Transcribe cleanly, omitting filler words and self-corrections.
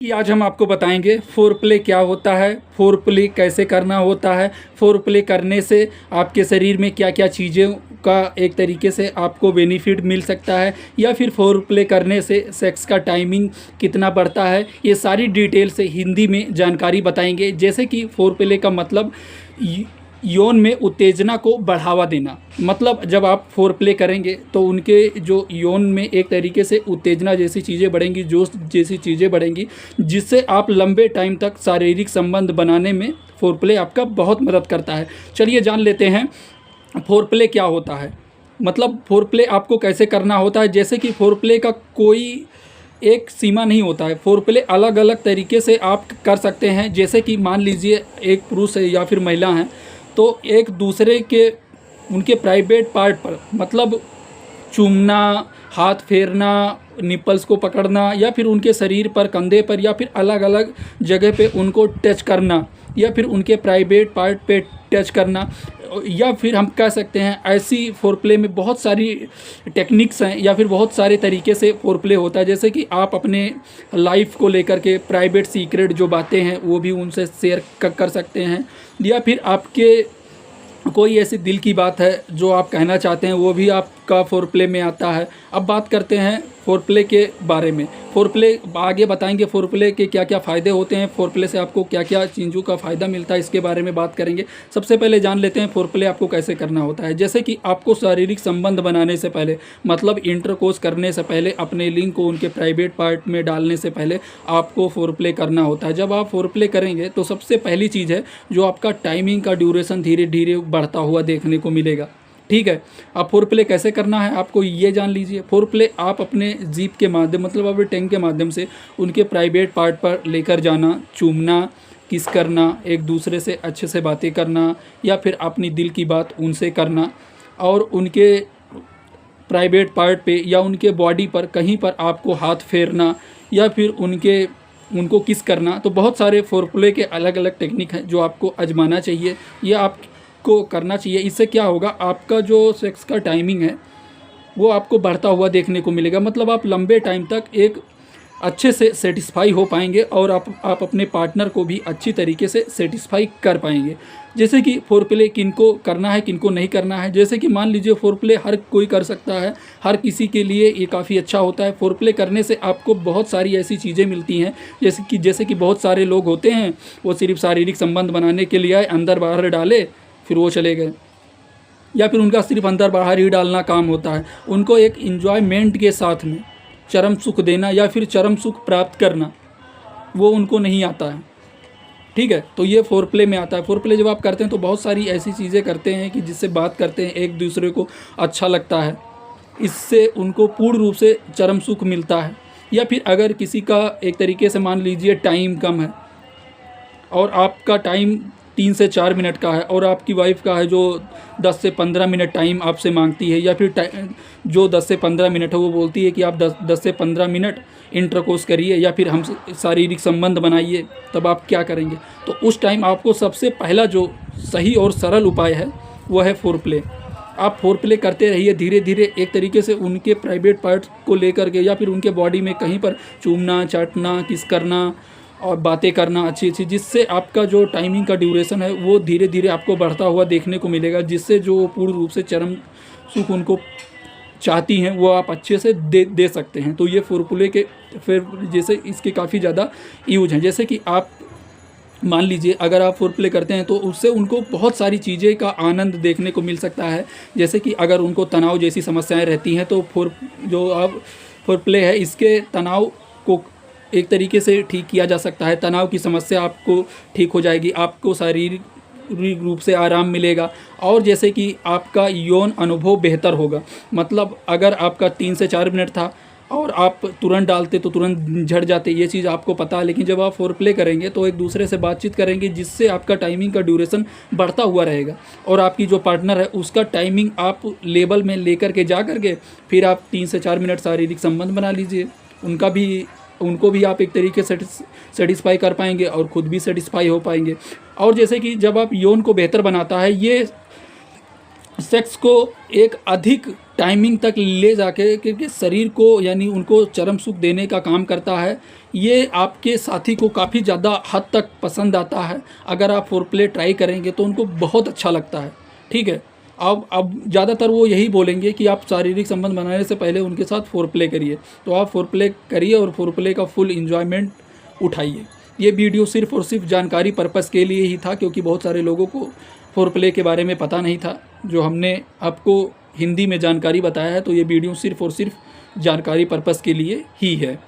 कि आज हम आपको बताएंगे फोर प्ले क्या होता है, फोर प्ले कैसे करना होता है, फोर प्ले करने से आपके शरीर में क्या क्या चीज़ों का एक तरीके से आपको बेनिफिट मिल सकता है, या फिर फोर प्ले करने से सेक्स का टाइमिंग कितना बढ़ता है। ये सारी डिटेल से हिंदी में जानकारी बताएंगे। जैसे कि फोर प्ले का मतलब यौन में उत्तेजना को बढ़ावा देना। मतलब जब आप फोर प्ले करेंगे तो उनके जो यौन में एक तरीके से उत्तेजना जैसी चीज़ें बढ़ेंगी, जोश जैसी चीज़ें बढ़ेंगी, जिससे आप लंबे टाइम तक शारीरिक संबंध बनाने में फोर प्ले आपका बहुत मदद करता है। चलिए जान लेते हैं फोर प्ले क्या होता है, मतलब फोर प्ले आपको कैसे करना होता है। जैसे कि फोर प्ले का कोई एक सीमा नहीं होता है। फोर प्ले अलग अलग तरीके से आप कर सकते हैं। जैसे कि मान लीजिए एक पुरुष है या फिर महिला हैं, तो एक दूसरे के उनके प्राइवेट पार्ट पर, मतलब चूमना, हाथ फेरना, निपल्स को पकड़ना, या फिर उनके शरीर पर, कंधे पर, या फिर अलग अलग जगह पे उनको टच करना, या फिर उनके प्राइवेट पार्ट पे टच करना, या फिर हम कह सकते हैं ऐसी फोर प्ले में बहुत सारी टेक्निक्स हैं, या फिर बहुत सारे तरीके से फोर प्ले होता है। जैसे कि आप अपने लाइफ को लेकर के प्राइवेट सीक्रेट जो बातें हैं वो भी उनसे शेयर कर सकते हैं, या फिर आपके कोई ऐसी दिल की बात है जो आप कहना चाहते हैं, वो भी आपका फोर प्ले में आता है। अब बात करते हैं फोर प्ले के बारे में। फोर प्ले आगे बताएंगे, फोर प्ले के क्या क्या फ़ायदे होते हैं, फोर प्ले से आपको क्या क्या चीज़ों का फ़ायदा मिलता है, इसके बारे में बात करेंगे। सबसे पहले जान लेते हैं फोर प्ले आपको कैसे करना होता है। जैसे कि आपको शारीरिक संबंध बनाने से पहले, मतलब इंटरकोर्स करने से पहले, अपने लिंग को उनके प्राइवेट पार्ट में डालने से पहले आपको फोर प्ले करना होता है। जब आप फोर प्ले करेंगे तो सबसे पहली चीज़ है जो आपका टाइमिंग का ड्यूरेशन धीरे धीरे बढ़ता हुआ देखने को मिलेगा। ठीक है, अब फोर प्ले कैसे करना है आपको ये जान लीजिए। फोर प्ले आप अपने जीभ के माध्यम, मतलब अपने टंग के माध्यम से उनके प्राइवेट पार्ट पर लेकर जाना, चूमना, किस करना, एक दूसरे से अच्छे से बातें करना, या फिर अपनी दिल की बात उनसे करना, और उनके प्राइवेट पार्ट पे या उनके बॉडी पर कहीं पर आपको हाथ फेरना, या फिर उनको किस करना। तो बहुत सारे फोर प्ले के अलग अलग टेक्निक हैं जो आपको आजमाना चाहिए, या आपको करना चाहिए। इससे क्या होगा, आपका जो सेक्स का टाइमिंग है वो आपको बढ़ता हुआ देखने को मिलेगा। मतलब आप लंबे टाइम तक एक अच्छे से सेटिस्फाई हो पाएंगे, और आप अपने पार्टनर को भी अच्छी तरीके से सेटिस्फाई कर पाएंगे। जैसे कि फोर प्ले किनको करना है, किनको नहीं करना है। जैसे कि मान लीजिए फोर प्ले हर कोई कर सकता है, हर किसी के लिए ये काफ़ी अच्छा होता है। फोर प्ले करने से आपको बहुत सारी ऐसी चीज़ें मिलती हैं, जैसे कि बहुत सारे लोग होते हैं वो सिर्फ शारीरिक संबंध बनाने के लिए आए, अंदर बाहर डाले, फिर वो चले गए, या फिर उनका सिर्फ अंदर बाहर ही डालना काम होता है। उनको एक इन्जॉयमेंट के साथ में चरम सुख देना या फिर चरम सुख प्राप्त करना, वो उनको नहीं आता है। ठीक है, तो ये फोर प्ले में आता है। फोर प्ले जब आप करते हैं तो बहुत सारी ऐसी चीज़ें करते हैं कि जिससे बात करते हैं, एक दूसरे को अच्छा लगता है, इससे उनको पूर्ण रूप से चरम सुख मिलता है। या फिर अगर किसी का एक तरीके से मान लीजिए टाइम कम है, और आपका टाइम 3 से 4 मिनट का है, और आपकी वाइफ का है जो 10 से 15 मिनट टाइम आपसे मांगती है, या फिर जो 10 से 15 मिनट है वो बोलती है कि आप 10 से 15 मिनट इंटरकोर्स करिए या फिर हम शारीरिक संबंध बनाइए, तब आप क्या करेंगे? तो उस टाइम आपको सबसे पहला जो सही और सरल उपाय है वो है फोर प्ले। आप फोर प्ले करते रहिए धीरे धीरे, एक तरीके से उनके प्राइवेट पार्ट्स को लेकर के, या फिर उनके बॉडी में कहीं पर चूमना, चाटना, किस करना और बातें करना अच्छी अच्छी, जिससे आपका जो टाइमिंग का ड्यूरेशन है वो धीरे धीरे आपको बढ़ता हुआ देखने को मिलेगा, जिससे जो पूर्ण रूप से चरम सुख उनको चाहती हैं वो आप अच्छे से दे सकते हैं। तो ये फोर प्ले के फिर जैसे इसके काफ़ी ज़्यादा यूज हैं। जैसे कि आप मान लीजिए अगर आप फोर प्ले करते हैं तो उससे उनको बहुत सारी चीज़ें का आनंद देखने को मिल सकता है। जैसे कि अगर उनको तनाव जैसी समस्याएं रहती हैं तो फोर प्ले है, इसके तनाव को एक तरीके से ठीक किया जा सकता है। तनाव की समस्या आपको ठीक हो जाएगी, आपको शारीरिक रूप से आराम मिलेगा, और जैसे कि आपका यौन अनुभव बेहतर होगा। मतलब अगर आपका 3 से 4 मिनट था और आप तुरंत डालते तो तुरंत झड़ जाते, ये चीज़ आपको पता है। लेकिन जब आप फोर प्ले करेंगे तो एक दूसरे से बातचीत करेंगे, जिससे आपका टाइमिंग का ड्यूरेशन बढ़ता हुआ रहेगा, और आपकी जो पार्टनर है उसका टाइमिंग आप लेवल में लेकर के जा करके फिर आप 3 से 4 मिनट शारीरिक संबंध बना लीजिए। उनको भी आप एक तरीके से सेटिस्फाई कर पाएंगे और ख़ुद भी सेटिस्फाई हो पाएंगे। और जैसे कि जब आप यौन को बेहतर बनाता है, ये सेक्स को एक अधिक टाइमिंग तक ले जाके क्योंकि शरीर को यानी उनको चरम सुख देने का काम करता है। ये आपके साथी को काफ़ी ज़्यादा हद तक पसंद आता है। अगर आप फोर प्ले ट्राई करेंगे तो उनको बहुत अच्छा लगता है। ठीक है, अब ज़्यादातर वो यही बोलेंगे कि आप शारीरिक संबंध बनाने से पहले उनके साथ फोर प्ले करिए। तो आप फोर प्ले करिए और फोर प्ले का फुल इंजॉयमेंट उठाइए। ये वीडियो सिर्फ़ और सिर्फ जानकारी पर्पज़ के लिए ही था, क्योंकि बहुत सारे लोगों को फोर प्ले के बारे में पता नहीं था। जो हमने आपको हिंदी में जानकारी बताया है, तो ये वीडियो सिर्फ़ और सिर्फ जानकारी पर्पज़ के लिए ही है।